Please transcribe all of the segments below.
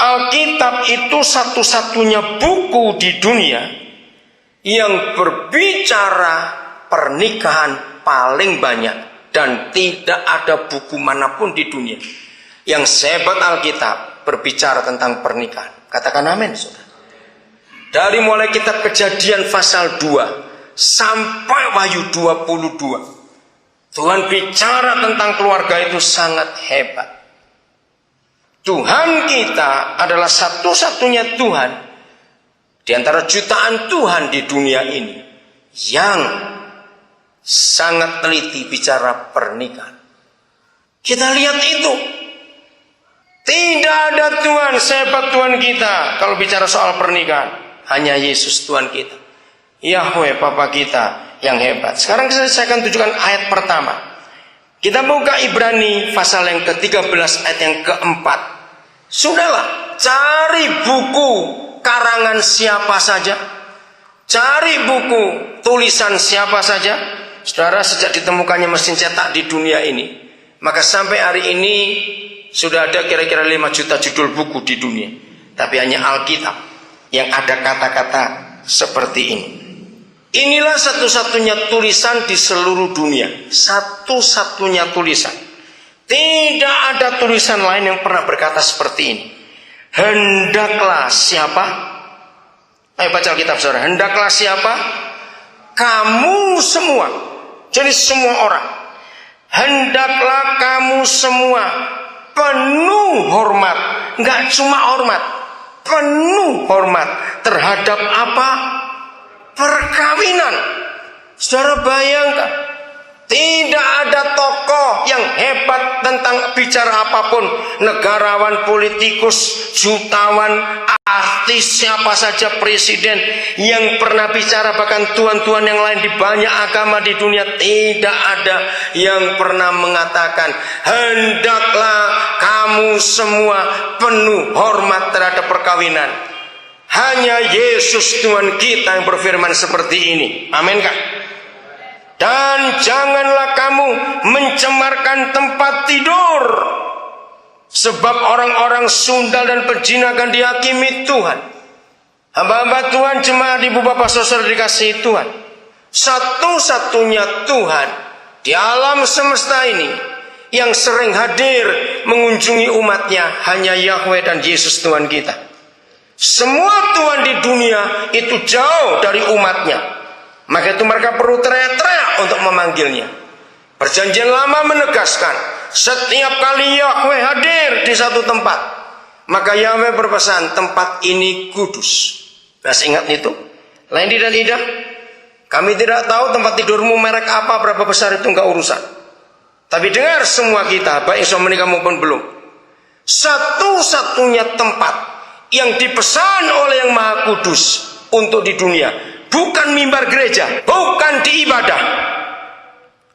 Alkitab itu satu-satunya buku di dunia yang berbicara pernikahan paling banyak, dan tidak ada buku manapun di dunia yang sehebat Alkitab berbicara tentang pernikahan. Katakan amin, saudara. Dari mulai kitab Kejadian pasal 2 sampai Wahyu 22, Tuhan bicara tentang keluarga itu sangat hebat. Tuhan kita adalah satu-satunya Tuhan di antara jutaan Tuhan di dunia ini yang sangat teliti bicara pernikahan. Kita lihat itu. Tidak ada Tuhan sehebat Tuhan kita kalau bicara soal pernikahan. Hanya Yesus Tuhan kita. Yahweh Bapa kita yang hebat. Sekarang saya akan tunjukkan ayat pertama. Kita buka Ibrani pasal yang ke-13 ayat yang ke-4. Sudahlah, cari buku karangan siapa saja. Cari buku tulisan siapa saja. Saudara, sejak ditemukannya mesin cetak di dunia ini, maka sampai hari ini sudah ada kira-kira 5 juta judul buku di dunia. Tapi hanya Alkitab yang ada kata-kata seperti ini. Inilah satu-satunya tulisan di seluruh dunia. Satu-satunya tulisan. Tidak ada tulisan lain yang pernah berkata seperti ini. Hendaklah siapa? Ayo baca Alkitab, saudara. Hendaklah siapa? Kamu semua. Jadi semua orang. Hendaklah kamu semua penuh hormat. Enggak cuma hormat, penuh hormat terhadap apa? Perkawinan. Saudara bayangkan, tidak ada tokoh yang hebat tentang bicara apapun, negarawan, politikus, jutawan, artis, siapa saja, presiden yang pernah bicara, bahkan tuan-tuan yang lain di banyak agama di dunia, tidak ada yang pernah mengatakan hendaklah kamu semua penuh hormat terhadap perkawinan. Hanya Yesus Tuhan kita yang berfirman seperti ini. Amin kah? Dan janganlah kamu mencemarkan tempat tidur, sebab orang-orang sundal dan pezina akan dihakimi Tuhan. Hamba-hamba Tuhan, jemaat, ibu bapak saudara dikasihi Tuhan, satu-satunya Tuhan di alam semesta ini yang sering hadir mengunjungi umatnya hanya Yahweh dan Yesus Tuhan kita. Semua Tuhan di dunia itu jauh dari umatnya. Maka itu mereka perlu teriak-teriak untuk memanggilnya. Perjanjian Lama menegaskan, setiap kali Yahweh hadir di satu tempat, maka Yahweh berpesan, tempat ini kudus. Masih ingat itu? Lendi dan Ida, kami tidak tahu tempat tidurmu merek apa, berapa besar itu enggak urusan. Tapi dengar semua kita, baik yang menikah maupun belum, satu-satunya tempat yang dipesan oleh Yang Maha Kudus untuk di dunia, bukan mimbar gereja, bukan di ibadah,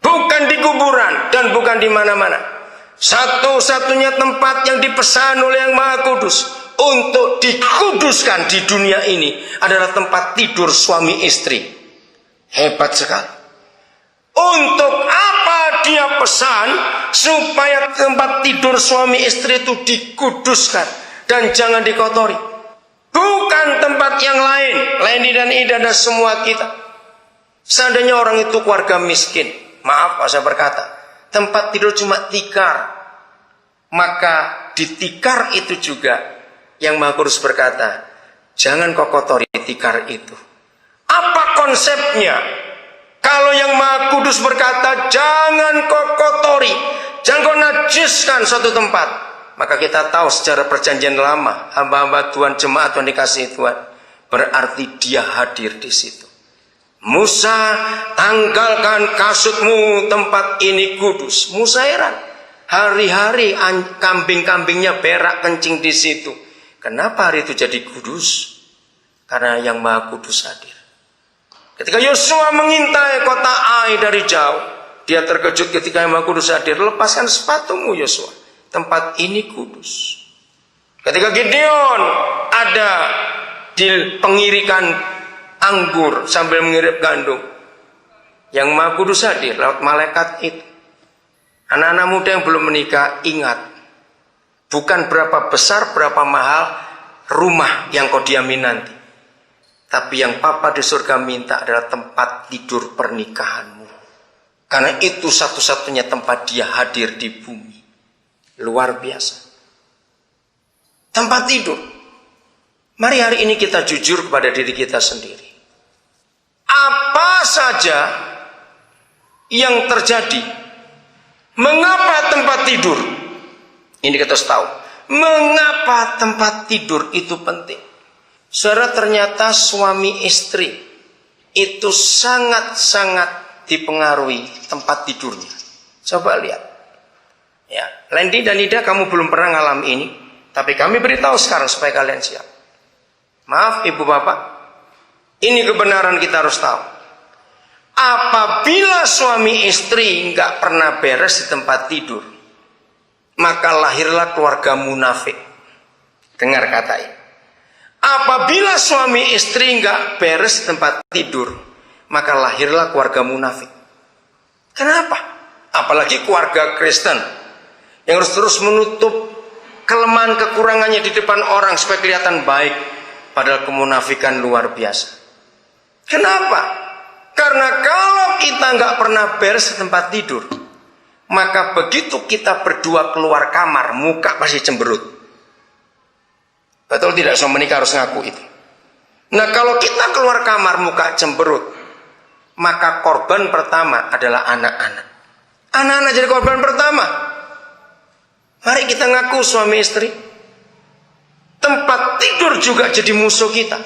bukan di kuburan, dan bukan di mana-mana. Satu-satunya tempat yang dipesan oleh Yang Maha Kudus untuk dikuduskan di dunia ini adalah tempat tidur suami istri. Hebat sekali. Untuk apa dia pesan? Supaya tempat tidur suami istri itu dikuduskan dan jangan dikotori. Bukan tempat yang lain. Lendi dan Ida dan semua kita. Seandainya orang itu keluarga miskin, maaf saya berkata, tempat tidur cuma tikar, maka di tikar itu juga Yang Maha Kudus berkata, jangan kau kotori tikar itu. Apa konsepnya? Kalau Yang Maha Kudus berkata, jangan kau kotori, jangan kau najiskan suatu tempat, maka kita tahu secara perjanjian lama, hamba-hamba Tuhan, jemaat Tuhan dikasihi Tuhan, berarti dia hadir di situ. Musa, tanggalkan kasutmu, tempat ini kudus. Musa heran, hari-hari kambing-kambingnya berak kencing di situ. Kenapa hari itu jadi kudus? Karena Yang Maha Kudus hadir. Ketika Yosua mengintai kota Ai dari jauh, dia terkejut ketika Yang Maha Kudus hadir. Lepaskan sepatumu Yosua, tempat ini kudus. Ketika Gideon ada di pengirikan anggur sambil mengirit gandum, Yang Maha Kudus hadir lewat malaikat itu. Anak-anak muda yang belum menikah, ingat, Bukan berapa besar, berapa mahal rumah yang kau diami nanti. Tapi yang Papa di surga minta adalah tempat tidur pernikahanmu. Karena itu satu-satunya tempat dia hadir di bumi. Luar biasa. Tempat tidur. Mari hari ini kita jujur kepada diri kita sendiri. Apa saja yang terjadi? Mengapa tempat tidur? Ini kita harus tahu. Mengapa tempat tidur itu penting? Saudara, ternyata suami istri itu sangat-sangat dipengaruhi tempat tidurnya. Coba lihat. Ya, Lendi dan Ida, kamu belum pernah ngalami ini, tapi kami beritahu sekarang supaya kalian siap. Maaf ibu bapak, ini kebenaran kita harus tahu. Apabila suami istri nggak pernah beres di tempat tidur, maka lahirlah keluarga munafik. Dengar kata ini. Apabila suami istri nggak beres di tempat tidur, maka lahirlah keluarga munafik. Kenapa? Apalagi keluarga Kristen yang harus terus menutup kelemahan kekurangannya di depan orang supaya kelihatan baik, padahal kemunafikan luar biasa. Kenapa? Karena kalau kita nggak pernah beres di tempat tidur, maka begitu kita berdua keluar kamar, muka pasti cemberut. Betul tidak? Suami menikah harus ngaku itu. Nah, kalau kita keluar kamar muka cemberut, maka korban pertama adalah anak-anak. Anak-anak jadi korban pertama. Mari kita ngaku suami istri. Tempat tidur juga jadi musuh kita.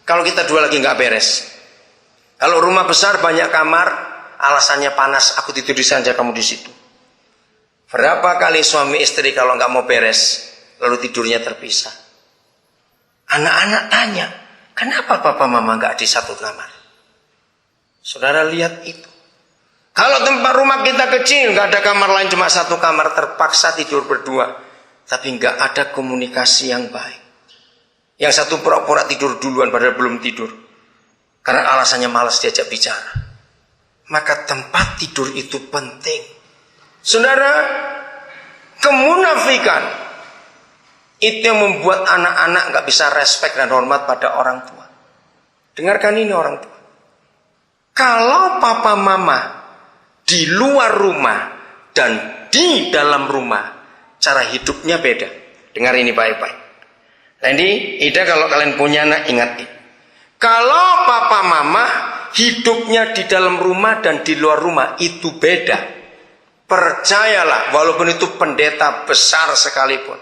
Kalau kita dua lagi nggak beres. Kalau rumah besar banyak kamar, alasannya panas, aku tidur di sana, kamu di situ. Berapa kali suami istri kalau nggak mau beres, lalu tidurnya terpisah. Anak-anak tanya, kenapa papa mama nggak di satu kamar? Saudara lihat itu. Kalau tempat rumah kita kecil, nggak ada kamar lain, cuma satu kamar, terpaksa tidur berdua. Tapi nggak ada komunikasi yang baik. Yang satu pura-pura tidur duluan padahal belum tidur. Karena alasannya malas diajak bicara. Maka tempat tidur itu penting. Saudara, kemunafikan itu yang membuat anak-anak nggak bisa respect dan hormat pada orang tua. Dengarkan ini orang tua. Kalau papa mama di luar rumah dan di dalam rumah, cara hidupnya beda. Dengar ini baik-baik. Jadi, Ida, kalau kalian punya anak, ingat ini. Kalau papa mama hidupnya di dalam rumah dan di luar rumah itu beda. Percayalah, walaupun itu pendeta besar sekalipun.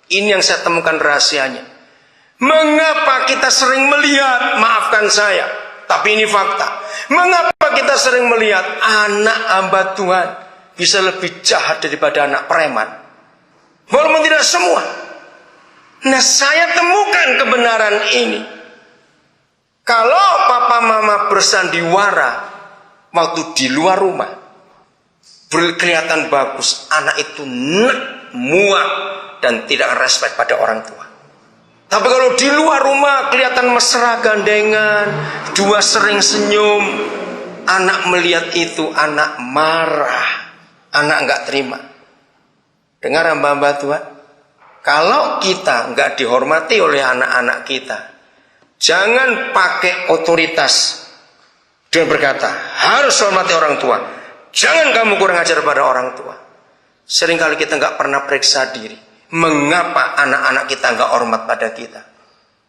Ini yang saya temukan rahasianya. Mengapa kita sering melihat, maafkan saya, tapi ini fakta. Mengapa kita sering melihat anak hamba Tuhan bisa lebih jahat daripada anak preman? Walaupun tidak semua. Nah, saya temukan kebenaran ini. Kalau papa mama bersandiwara waktu di luar rumah, kelihatan bagus, anak itu muak dan tidak respect pada orang tua. Tapi kalau di luar rumah kelihatan mesra gandengan, dua sering senyum, anak melihat itu, anak marah, anak nggak terima. Dengar hamba-hamba Tuhan, kalau kita nggak dihormati oleh anak-anak kita, jangan pakai otoritas dan berkata harus hormati orang tua. Jangan kamu kurang ajar pada orang tua. Seringkali kita nggak pernah periksa diri. Mengapa anak-anak kita nggak hormat pada kita?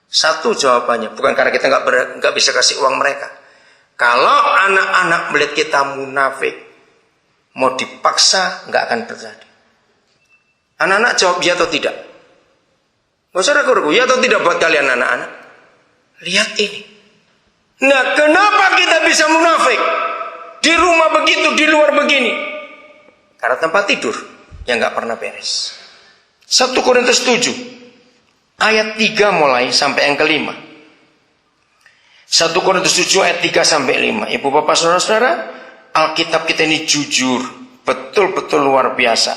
Satu jawabannya, bukan karena kita nggak bisa kasih uang mereka. Kalau anak-anak melihat kita munafik, mau dipaksa nggak akan terjadi. Anak-anak jawab ya atau tidak? Nggak usah ragu-ragu, ya atau tidak buat kalian anak-anak? Lihat ini. Nah, kenapa kita bisa munafik? Di rumah begitu, di luar begini. Karena tempat tidur yang nggak pernah beres. 1 Korintus 7 ayat 3 mulai sampai yang kelima. 1 Korintus 7 ayat 3 sampai 5. Ibu bapak saudara-saudara, Alkitab kita ini jujur, betul-betul luar biasa.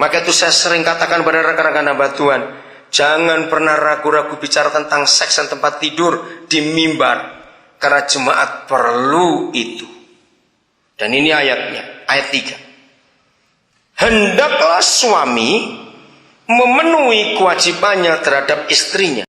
Maka itu saya sering katakan pada rekan-rekan hamba Tuhan, jangan pernah ragu-ragu bicara tentang seks dan tempat tidur di mimbar, karena jemaat perlu itu. Dan ini ayatnya, ayat 3. Hendaklah suami memenuhi kewajibannya terhadap istrinya.